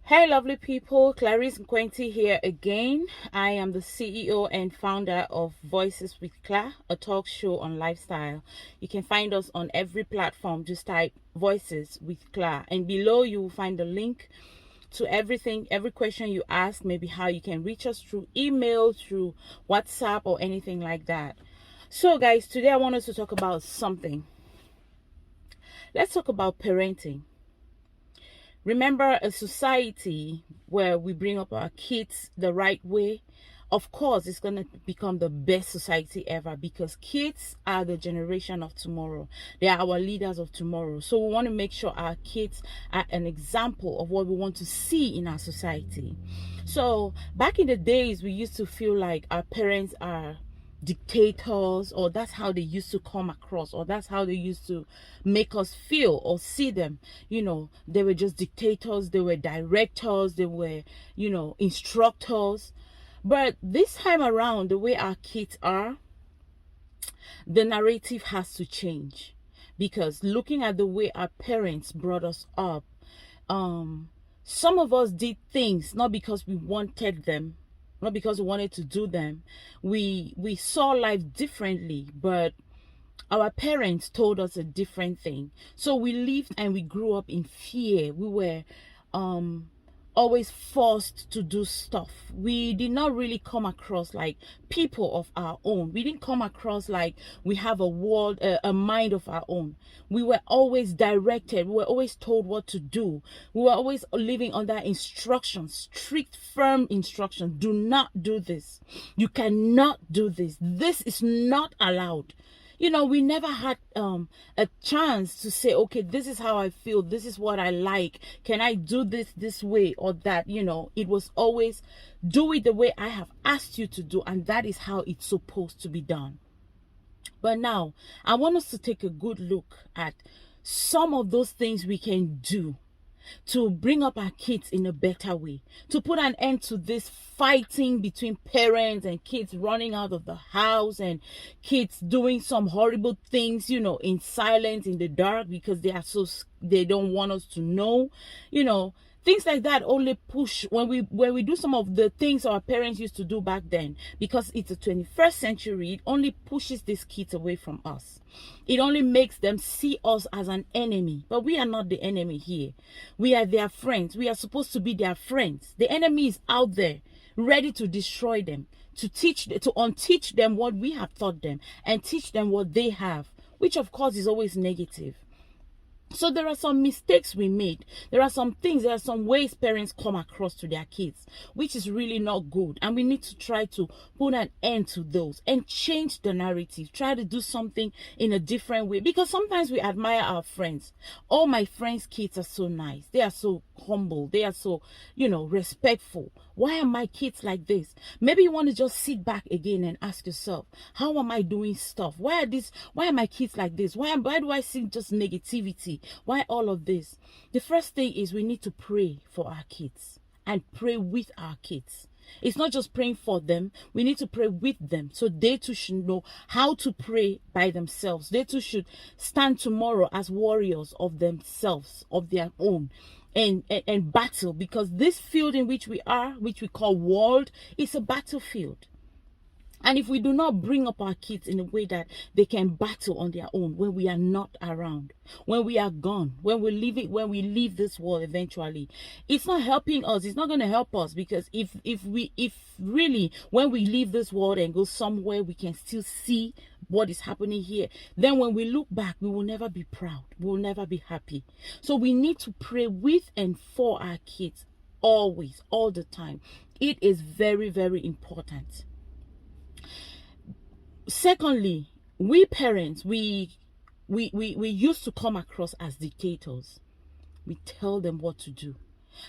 Hey lovely people, Clarice Nkwenti here again. I am the CEO and founder of Voices with Cla, a talk show on lifestyle. You can find us on every platform. Just type Voices with Cla, and below you will find the link to everything, every question you ask, maybe how you can reach us through email, through WhatsApp, or anything like that. So guys, today I want us to talk about something. Let's talk about parenting. Remember, a society where we bring up our kids the right way, of course, it's going to become the best society ever, because kids are the generation of tomorrow. They are our leaders of tomorrow. So we want to make sure our kids are an example of what we want to see in our society. So back in the days, we used to feel like our parents are dictators, or that's how they used to come across, or that's how they used to make us feel or see them. They were just dictators, they were directors, they were instructors. But this time around, the way our kids are, the narrative has to change, because looking at the way our parents brought us up, some of us did things not because we wanted them, not because we wanted to do them. We saw life differently, but our parents told us a different thing. So we lived and we grew up in fear. We were always forced to do stuff. We did not really come across like people of our own. We didn't come across like we have a world, a mind of our own. We were always directed. We were always told what to do. We were always living under instructions, strict, firm instructions. Do not do this. You cannot do this. This is not allowed. We never had a chance to say, okay, this is how I feel, this is what I like, can I do this way or that. It was always do it the way I have asked you to do, and that is how it's supposed to be done. But now I want us to take a good look at some of those things we can do to bring up our kids in a better way, to put an end to this fighting between parents and kids, running out of the house, and kids doing some horrible things, in silence, in the dark, because they don't want us to know. Things like that only push when we do some of the things our parents used to do back then, because it's the 21st century. It only pushes these kids away from us. It only makes them see us as an enemy. But we are not the enemy here. We are their friends. We are supposed to be their friends. The enemy is out there, ready to destroy them, to unteach them what we have taught them, and teach them what they have, which of course is always negative. So there are some mistakes we made. There are some ways parents come across to their kids, which is really not good. And we need to try to put an end to those and change the narrative. Try to do something in a different way. Because sometimes we admire our friends. All my friends' kids are so nice. They are so humble. They are so, respectful. Why are my kids like this? Maybe you want to just sit back again and ask yourself, how am I doing stuff? Why are my kids like this? Why do I see just negativity? Why all of this? The first thing is we need to pray for our kids and pray with our kids. It's not just praying for them. We need to pray with them, so they too should know how to pray by themselves. They too should stand tomorrow as warriors of themselves, of their own, and battle, because this field in which we are, which we call world, is a battlefield. And if we do not bring up our kids in a way that they can battle on their own when we are not around, when we are gone, when we leave this world eventually, it's not helping us. It's not going to help us, because if really when we leave this world and go somewhere, we can still see what is happening here, then when we look back, we will never be proud. We will never be happy. So we need to pray with and for our kids always, all the time. It is very, very important. Secondly, we parents, we used to come across as dictators. We tell them what to do.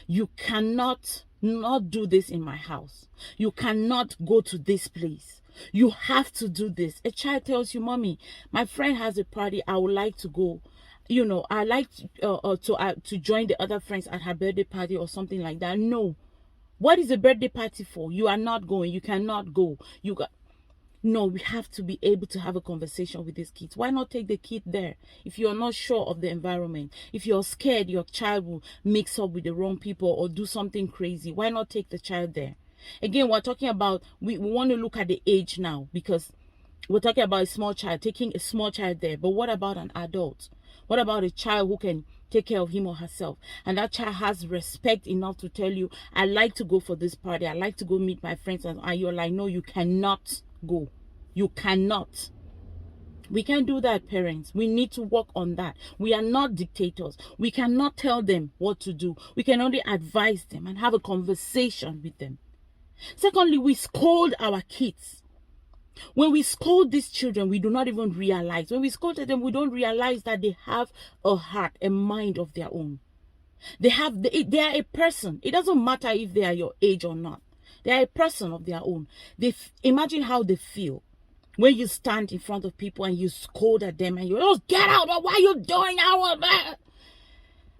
You cannot not do this in my house. You cannot go to this place. You have to do this. A child tells you, mommy, my friend has a party, I would like to go. I like to join the other friends at her birthday party or something like that. No. What is a birthday party for? You are not going. You cannot go. No, we have to be able to have a conversation with these kids. Why not take the kid there? If you're not sure of the environment, if you're scared your child will mix up with the wrong people or do something crazy, why not take the child there? Again, we're talking about, we want to look at the age now, because we're talking about a small child, taking a small child there. But what about an adult? What about a child who can take care of him or herself? And that child has respect enough to tell you, I like to go for this party. I like to go meet my friends. And you're like, no, you cannot go. You cannot. We can't do that, parents. We need to work on that. We are not dictators. We cannot tell them what to do. We can only advise them and have a conversation with them. Secondly, we scold our kids. When we scold these children, we do not even realize. When we scold them, we don't realize that they have a heart, a mind of their own. They are a person. It doesn't matter if they are your age or not. They are a person of their own. Imagine how they feel when you stand in front of people and you scold at them and you, oh, get out, or why are you doing that?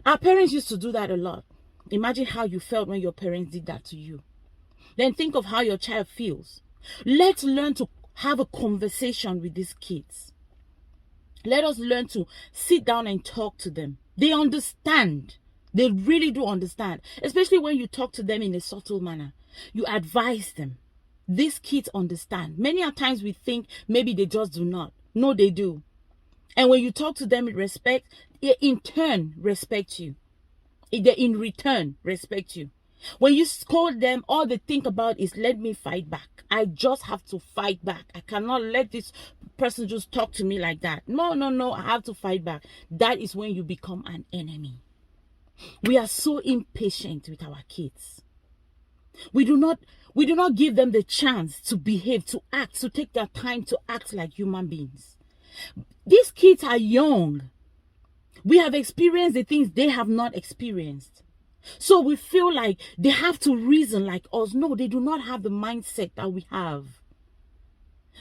Our parents used to do that a lot. Imagine how you felt when your parents did that to you. Then think of how your child feels. Let's learn to have a conversation with these kids. Let us learn to sit down and talk to them. They understand. They really do understand. Especially when you talk to them in a subtle manner. You advise them. These kids understand. Many a times we think maybe they just do not. No, they do. And when you talk to them with respect, they in turn respect you. They in return respect you. When you scold them, all they think about is, let me fight back. I just have to fight back. I cannot let this person just talk to me like that. No, I have to fight back. That is when you become an enemy. We are so impatient with our kids. We do not give them the chance to behave, to act, to take their time to act like human beings. These kids are young. We have experienced the things they have not experienced. So we feel like they have to reason like us. No, they do not have the mindset that we have.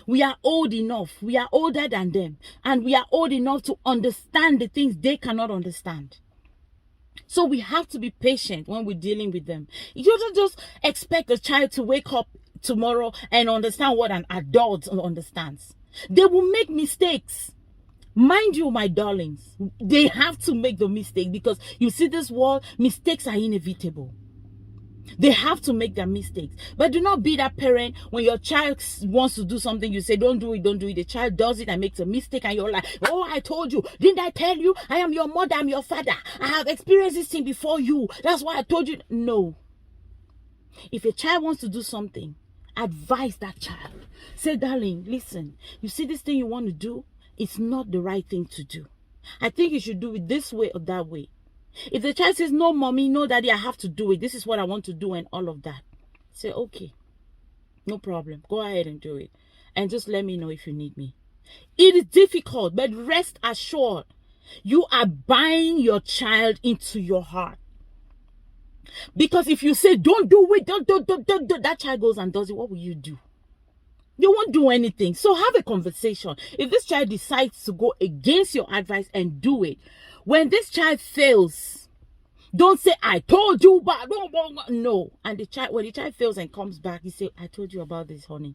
We are old enough. We are older than them. And we are old enough to understand the things they cannot understand. So we have to be patient when we're dealing with them. You don't just expect a child to wake up tomorrow and understand what an adult understands. They will make mistakes. Mind you, my darlings, they have to make the mistake, because you see this world, mistakes are inevitable. They have to make their mistakes. But do not be that parent when your child wants to do something, you say, don't do it, don't do it. The child does it and makes a mistake and you're like, oh, I told you. Didn't I tell you? I am your mother, I'm your father. I have experienced this thing before you. That's why I told you. No. If a child wants to do something, advise that child. Say, darling, listen, you see this thing you want to do? It's not the right thing to do. I think you should do it this way or that way. If the child says, no, mommy, no, daddy, I have to do it. This is what I want to do and all of that. Say, okay, no problem. Go ahead and do it. And just let me know if you need me. It is difficult, but rest assured, you are buying your child into your heart. Because if you say, don't do it, don't, that child goes and does it, what will you do? You won't do anything. So have a conversation. If this child decides to go against your advice and do it, when this child fails, don't say, I told you, but no. And when the child fails and comes back, you say, I told you about this, honey.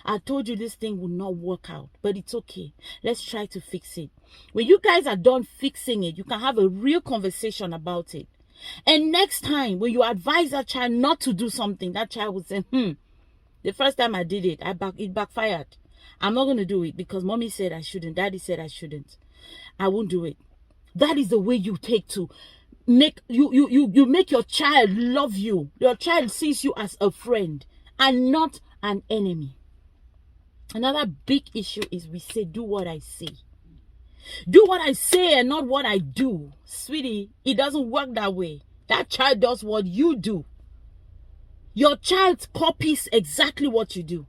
I told you this thing will not work out, but it's okay. Let's try to fix it. When you guys are done fixing it, you can have a real conversation about it. And next time, when you advise that child not to do something, that child will say, the first time I did it, it backfired. I'm not going to do it because mommy said I shouldn't. Daddy said I shouldn't. I won't do it. That is the way you take to make you make your child love you. Your child sees you as a friend and not an enemy. Another big issue is we say, do what I say. Do what I say and not what I do. Sweetie, it doesn't work that way. That child does what you do. Your child copies exactly what you do.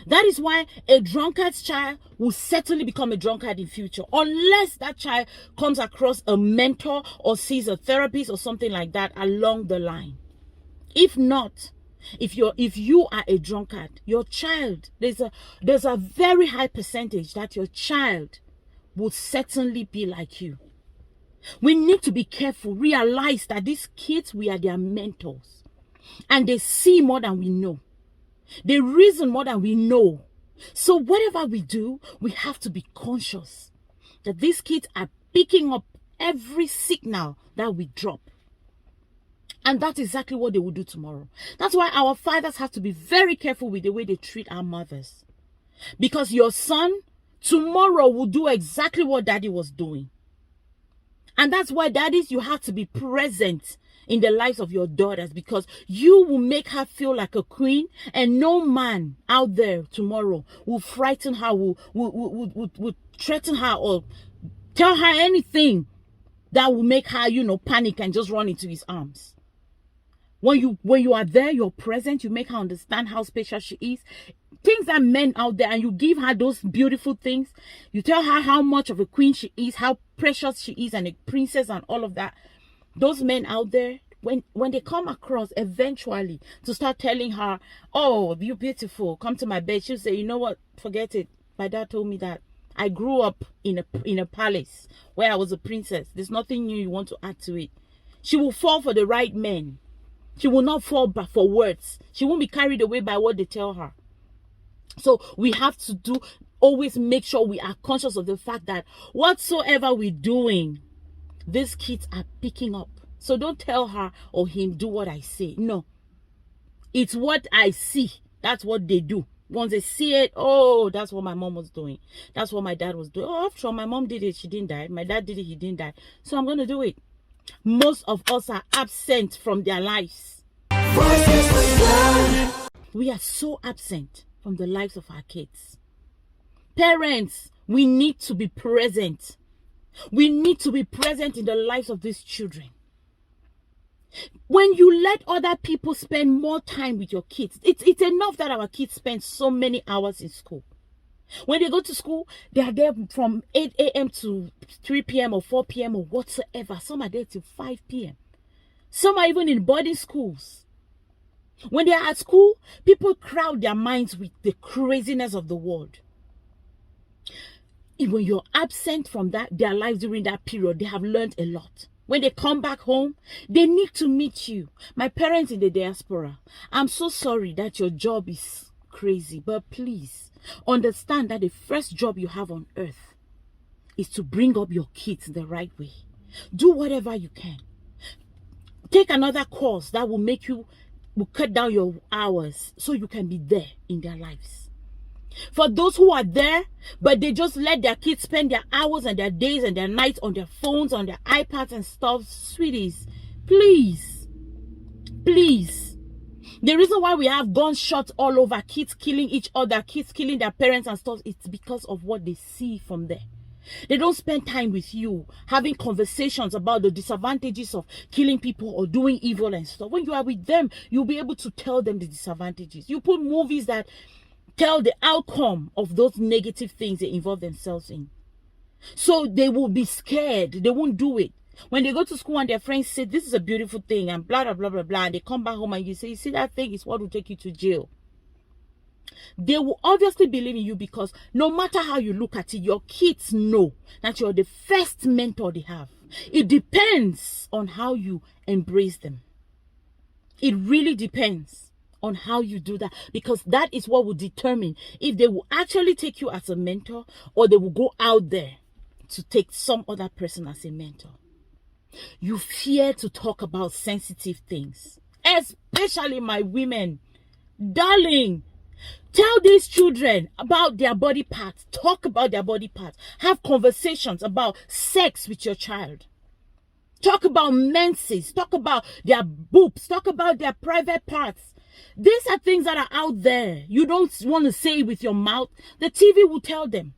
That is why a drunkard's child will certainly become a drunkard in future, unless that child comes across a mentor or sees a therapist or something like that along the line. If not, if you are a drunkard, your child, there's a very high percentage that your child will certainly be like you. We need to be careful, realize that these kids, we are their mentors. And they see more than we know. They reason more than we know. So whatever we do, we have to be conscious that these kids are picking up every signal that we drop. And that's exactly what they will do tomorrow. That's why our fathers have to be very careful with the way they treat our mothers. Because your son tomorrow will do exactly what daddy was doing. And that's why, daddies, you have to be present in the lives of your daughters, because you will make her feel like a queen, and no man out there tomorrow will frighten her, will threaten her or tell her anything that will make her, panic and just run into his arms. When you are there, you're present, you make her understand how special she is. Things that men out there, and you give her those beautiful things. You tell her how much of a queen she is, how precious she is, and a princess and all of that. Those men out there, when they come across eventually to start telling her, oh, you're beautiful, come to my bed, she'll say, you know what, forget it. My dad told me that. I grew up in a palace where I was a princess. There's nothing new you want to add to it. She will fall for the right men. She will not fall back for words. She won't be carried away by what they tell her. So we have to always make sure we are conscious of the fact that whatsoever we're doing, these kids are picking up. So don't tell her or him, do what I say. No. It's what I see. That's what they do. Once they see it, oh, that's what my mom was doing. That's what my dad was doing. Oh, after all, my mom did it, she didn't die. My dad did it, he didn't die. So I'm going to do it. Most of us are absent from their lives. We are so absent from the lives of our kids. Parents, we need to be present. We need to be present in the lives of these children. When you let other people spend more time with your kids, it's enough that our kids spend so many hours in school. When they go to school, they are there from 8 a.m. to 3 p.m. or 4 p.m. or whatsoever. Some are there till 5 p.m. Some are even in boarding schools. When they are at school, people crowd their minds with the craziness of the world. When you're absent from their lives during that period, they have learned a lot. When they come back home, they need to meet you. My parents in the diaspora, I'm so sorry that your job is crazy, but please understand that the first job you have on earth is to bring up your kids the right way. Do whatever you can. Take another course that will cut down your hours so you can be there in their lives. For those who are there, but they just let their kids spend their hours and their days and their nights on their phones, on their iPads and stuff, sweeties, please. The reason why we have gunshots all over, kids killing each other, kids killing their parents and stuff, it's because of what they see from there. They don't spend time with you having conversations about the disadvantages of killing people or doing evil and stuff. When you are with them, you'll be able to tell them the disadvantages. You put movies that tell the outcome of those negative things they involve themselves in. So they will be scared. They won't do it. When they go to school and their friends say, this is a beautiful thing, and blah, blah, blah, blah, blah, and they come back home and you say, you see, that thing is what will take you to jail. They will obviously believe in you, because no matter how you look at it, your kids know that you're the first mentor they have. It depends on how you embrace them. It really depends on how you do that, because that is what will determine if they will actually take you as a mentor, or they will go out there to take some other person as a mentor. You fear to talk about sensitive things, especially my women. Darling, tell these children about their body parts. Talk about their body parts. Have conversations about sex with your child. Talk about menses. Talk about their boobs. Talk about their private parts. These are things that are out there. You don't want to say it with your mouth. The TV will tell them.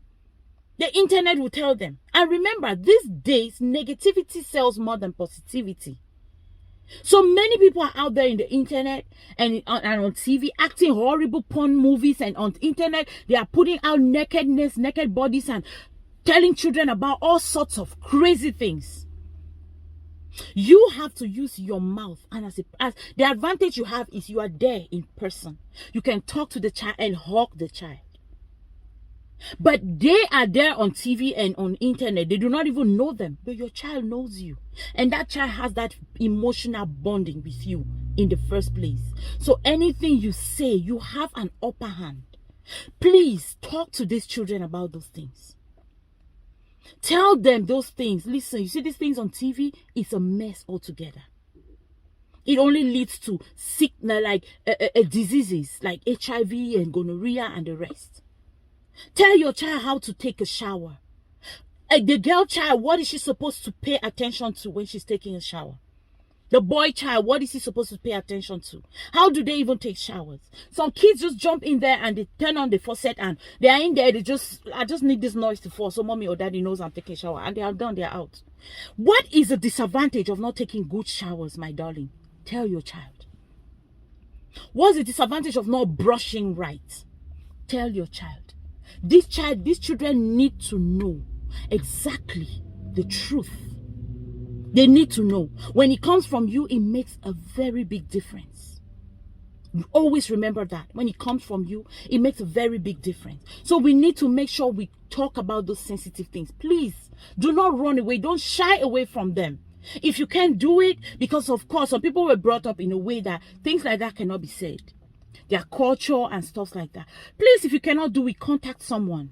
The internet will tell them. And remember, these days, negativity sells more than positivity. So many people are out there in the internet and on TV acting horrible porn movies, and on the internet they are putting out nakedness, naked bodies, and telling children about all sorts of crazy things. You have to use your mouth, and as the advantage you have is you are there in person. You can talk to the child and hug the child. But they are there on TV and on internet. They do not even know them, but your child knows you, and that child has that emotional bonding with you in the first place. So anything you say, you have an upper hand. Please talk to these children about those things. Tell them those things. Listen, you see these things on TV, it's a mess altogether. It only leads to sickness like diseases like HIV and gonorrhea and the rest. Tell your child how to take a shower. The girl child, what is she supposed to pay attention to when she's taking a shower? The boy child, what is he supposed to pay attention to? How do they even take showers? Some kids just jump in there and they turn on the faucet and they are in there. I just need this noise to fall so mommy or daddy knows I'm taking a shower. And they are done, they are out. What is the disadvantage of not taking good showers, my darling? Tell your child. What's the disadvantage of not brushing right? Tell your child. These children need to know exactly the truth. They need to know. When it comes from you, it makes a very big difference. Always remember that. When it comes from you, it makes a very big difference. So we need to make sure we talk about those sensitive things. Please, do not run away. Don't shy away from them. If you can't do it, because of course, some people were brought up in a way that things like that cannot be said. Their culture and stuff like that. Please, if you cannot do it, contact someone.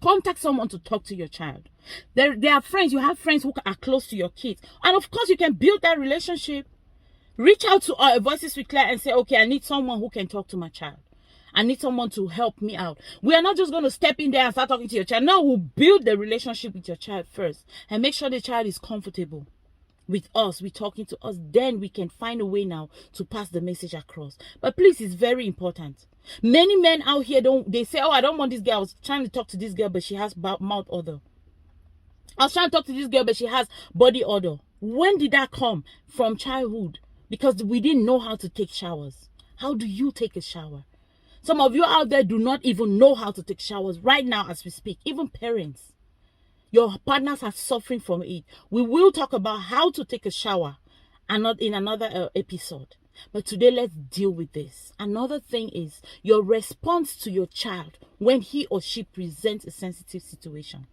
Contact someone to talk to your child. There are friends. You have friends who are close to your kids. And of course, you can build that relationship. Reach out to our Voices with Claire and say, okay, I need someone who can talk to my child. I need someone to help me out. We are not just going to step in there and start talking to your child. No, we'll build the relationship with your child first. And make sure the child is comfortable with us, with talking to us. Then we can find a way now to pass the message across. But please, it's very important. Many men out here, they say, oh, I don't want this girl. I was trying to talk to this girl, but she has mouth odor. I was trying to talk to this girl, but she has body odor. When did that come? From childhood. Because we didn't know how to take showers. How do you take a shower? Some of you out there do not even know how to take showers right now as we speak. Even parents. Your partners are suffering from it. We will talk about how to take a shower and not in another episode. But today, let's deal with this. Another thing is your response to your child when he or she presents a sensitive situation.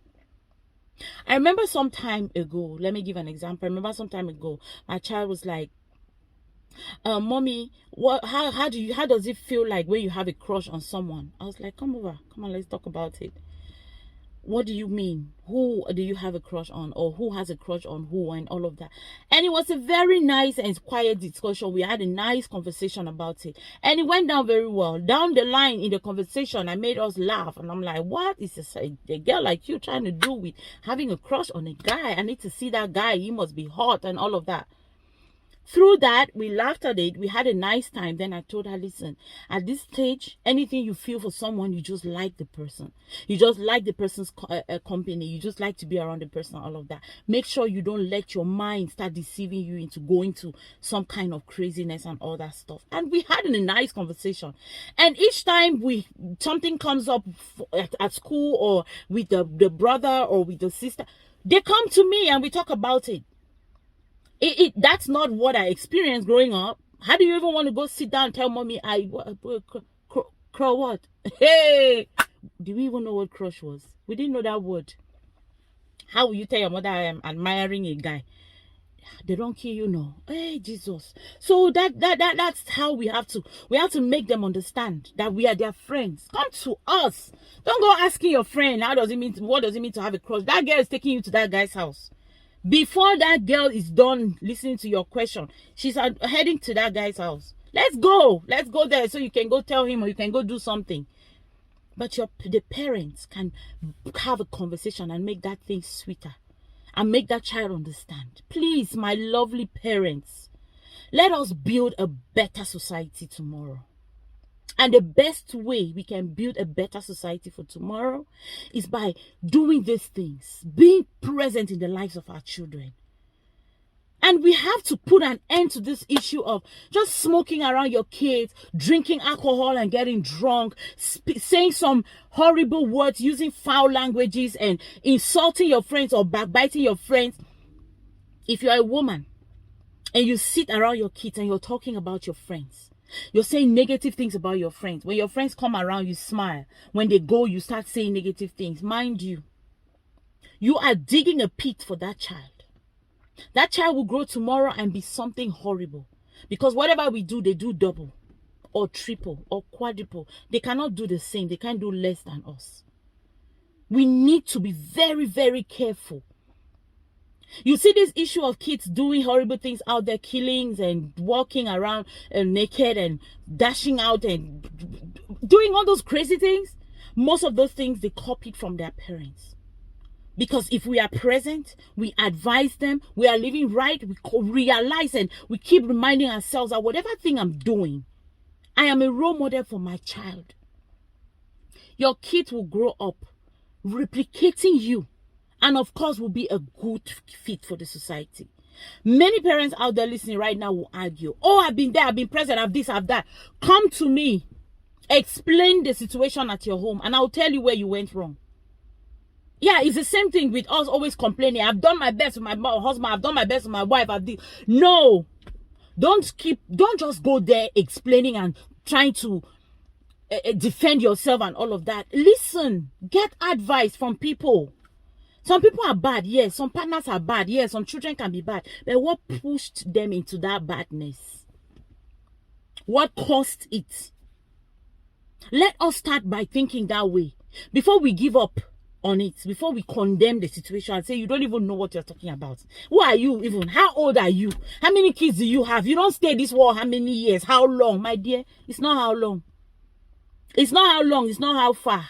I remember some time ago, let me give an example. I remember some time ago, my child was like, mommy, how does it feel like when you have a crush on someone? I was like, come on, let's talk about it. What do you mean? Who do you have a crush on? Or who has a crush on who and all of that? And it was a very nice and quiet discussion. We had a nice conversation about it. And it went down very well. Down the line in the conversation, I made us laugh. And I'm like, what is a girl like you trying to do with having a crush on a guy? I need to see that guy. He must be hot and all of that. Through that, we laughed at it. We had a nice time. Then I told her, listen, at this stage, anything you feel for someone, you just like the person. You just like the person's company. You just like to be around the person, all of that. Make sure you don't let your mind start deceiving you into going to some kind of craziness and all that stuff. And we had a nice conversation. And each time something comes up at school or with the brother or with the sister, they come to me and we talk about it. That's not what I experienced growing up. How do you even want to go sit down and tell mommy what? Hey, do we even know what crush was? We didn't know that word. How will you tell your mother I am admiring a guy? They don't kill you, no. Hey, Jesus. So that's how we have to make them understand that we are their friends. Come to us. Don't go asking your friend what does it mean to have a crush. That girl is taking you to that guy's house. Before that girl is done listening to your question, she's heading to that guy's house. Let's go there so you can go tell him or you can go do something. But the parents can have a conversation and make that thing sweeter and make that child understand. Please, my lovely parents, let us build a better society tomorrow. And the best way we can build a better society for tomorrow is by doing these things, being present in the lives of our children. And we have to put an end to this issue of just smoking around your kids, drinking alcohol and getting drunk, saying some horrible words, using foul languages and insulting your friends or backbiting your friends. If you're a woman and you sit around your kids and you're talking about your friends, you're saying negative things about your friends. When your friends come around, you smile. When they go, you start saying negative things. Mind you, you are digging a pit for that child. That child will grow tomorrow and be something horrible. Because whatever we do, they do double. or triple or quadruple. They cannot do the same. They can't do less than us. We need to be very, very careful. You see this issue of kids doing horrible things out there, killings and walking around naked and dashing out and doing all those crazy things. Most of those things they copied from their parents. Because if we are present, we advise them, we are living right, we realize and we keep reminding ourselves that whatever thing I'm doing, I am a role model for my child. Your kid will grow up replicating you, and of course will be a good fit for the society. Many parents out there listening right now will argue, oh, I've been there, I've been present, I've this, I've that. Come to me, explain the situation at your home, and I'll tell you where you went wrong. Yeah, it's the same thing with us always complaining. I've done my best with my husband, I've done my best with my wife. No, don't just go there explaining and trying to defend yourself and all of that. Listen, get advice from people. Some people are bad, yes. Some partners are bad, yes. Some children can be bad. But what pushed them into that badness? What caused it? Let us start by thinking that way. Before we give up on it, before we condemn the situation and say, you don't even know what you're talking about. Who are you even? How old are you? How many kids do you have? You don't stay this world how many years? How long? My dear, it's not how long. It's not how long. It's not how far.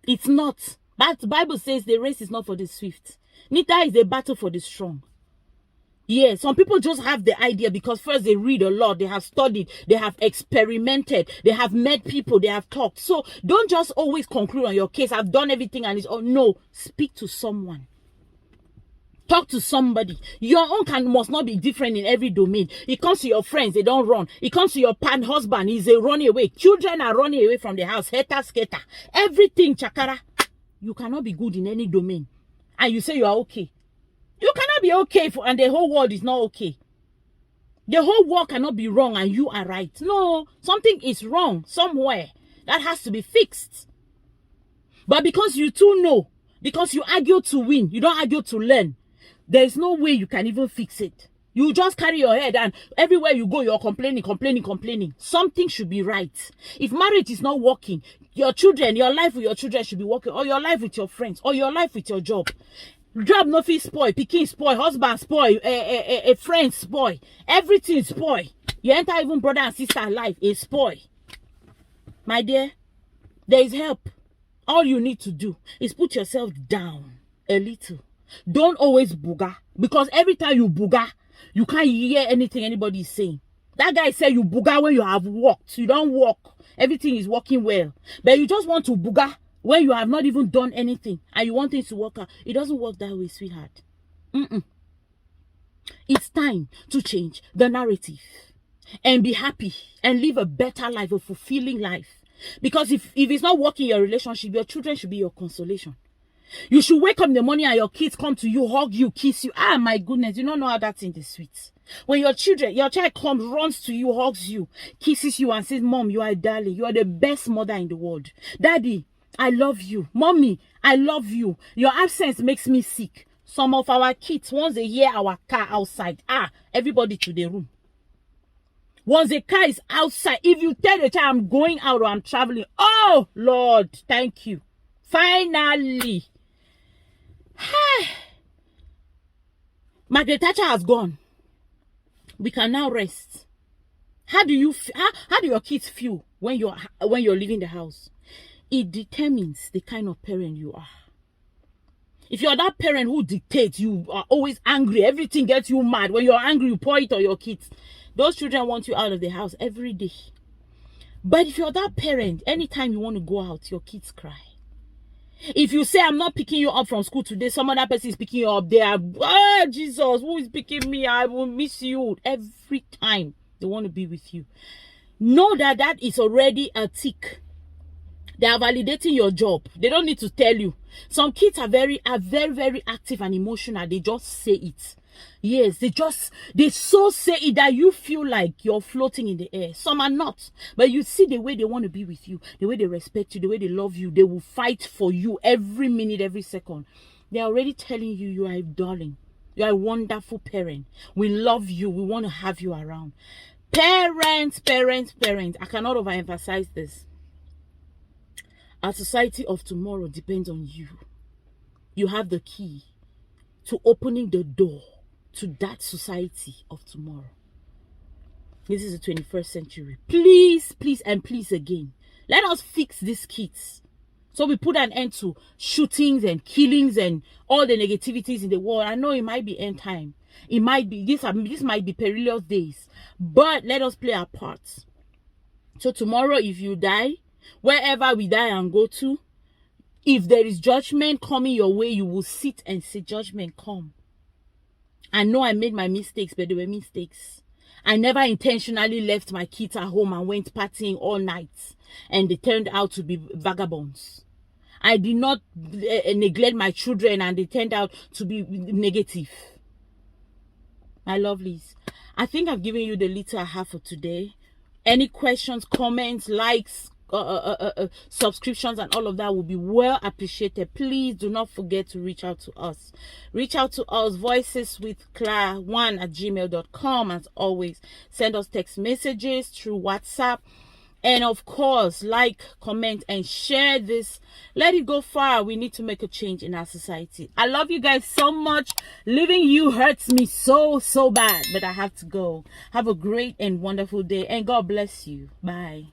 It's not. But the Bible says the race is not for the swift. Neither is the battle for the strong. Yeah, some people just have the idea because first they read a lot, they have studied, they have experimented, they have met people, they have talked. So don't just always conclude on your case. I've done everything and it's all. No, speak to someone. Talk to somebody. Your own must not be different in every domain. It comes to your friends, they don't run. It comes to your husband, he's a running away. Children are running away from the house. Hater, skater. Everything, chakara. You cannot be good in any domain. And you say you are okay. You cannot be okay and the whole world is not okay. The whole world cannot be wrong and you are right. No, something is wrong somewhere. That has to be fixed. But because you two know, because you argue to win, you don't argue to learn, there is no way you can even fix it. You just carry your head and everywhere you go, you're complaining. Something should be right. If marriage is not working, your children, your life with your children should be working, or your life with your friends, or your life with your job. Job no fit spoil, pikin spoil, husband spoil, a friend spoil, everything spoil. You enter even brother and sister life, is spoil. My dear, there is help. All you need to do is put yourself down a little. Don't always booga, because every time you booga, you can't hear anything anybody is saying. That guy said you booga when you have walked. You don't walk. Everything is working well. But you just want to booga when you have not even done anything and you want things to work out. It doesn't work that way, sweetheart. It's time to change the narrative and be happy and live a better life, a fulfilling life. Because if it's not working in your relationship, your children should be your consolation. You should wake up in the morning and your kids come to you, hug you, kiss you. Ah, my goodness, you don't know how that thing is sweet. When your child comes, runs to you, hugs you, kisses you and says, Mom, you are a darling. You are the best mother in the world. Daddy, I love you. Mommy, I love you. Your absence makes me sick. Some of our kids, once they hear our car outside, everybody to the room. Once the car is outside, if you tell the child I'm going out or I'm traveling, oh, Lord, thank you. Finally. Margaret Thatcher has gone. We can now rest. How do your kids feel when you're leaving the house? It determines the kind of parent you are. If you're that parent who dictates, you are always angry, everything gets you mad. When you're angry, you pour it on your kids. Those children want you out of the house every day. But if you're that parent, anytime you want to go out, your kids cry. If you say, I'm not picking you up from school today, some other person is picking you up there. Oh, Jesus, who is picking me? I will miss you. Every time they want to be with you. Know that is already a tick. They are validating your job. They don't need to tell you. Some kids are very, very active and emotional. They just say it. Yes, they so say it that you feel like you're floating in the air. Some are not. But you see the way they want to be with you, the way they respect you, the way they love you. They will fight for you every minute, every second. They're already telling you, you are a darling. You are a wonderful parent. We love you. We want to have you around. Parents. I cannot overemphasize this. Our society of tomorrow depends on you. You have the key to opening the door to that society of tomorrow. This is the 21st century. Please, and please again, let us fix these kids. So we put an end to shootings and killings and all the negativities in the world. I know it might be end time. It might be, this might be perilous days. But let us play our parts. So tomorrow, if you die, wherever we die and go to, if there is judgment coming your way, you will sit and see judgment come. I know I made my mistakes, but they were mistakes. I never intentionally left my kids at home and went partying all night, and they turned out to be vagabonds. I did not neglect my children and they turned out to be negative. My lovelies, I think I've given you the little I have for today. Any questions, comments, likes, subscriptions and all of that will be well appreciated. Please do not forget to reach out to us. Reach out to us, voiceswithcla1@gmail.com. As always, send us text messages through WhatsApp. And of course, like, comment, and share this. Let it go far. We need to make a change in our society. I love you guys so much. Leaving you hurts me so bad, but I have to go. Have a great and wonderful day, and God bless you. Bye.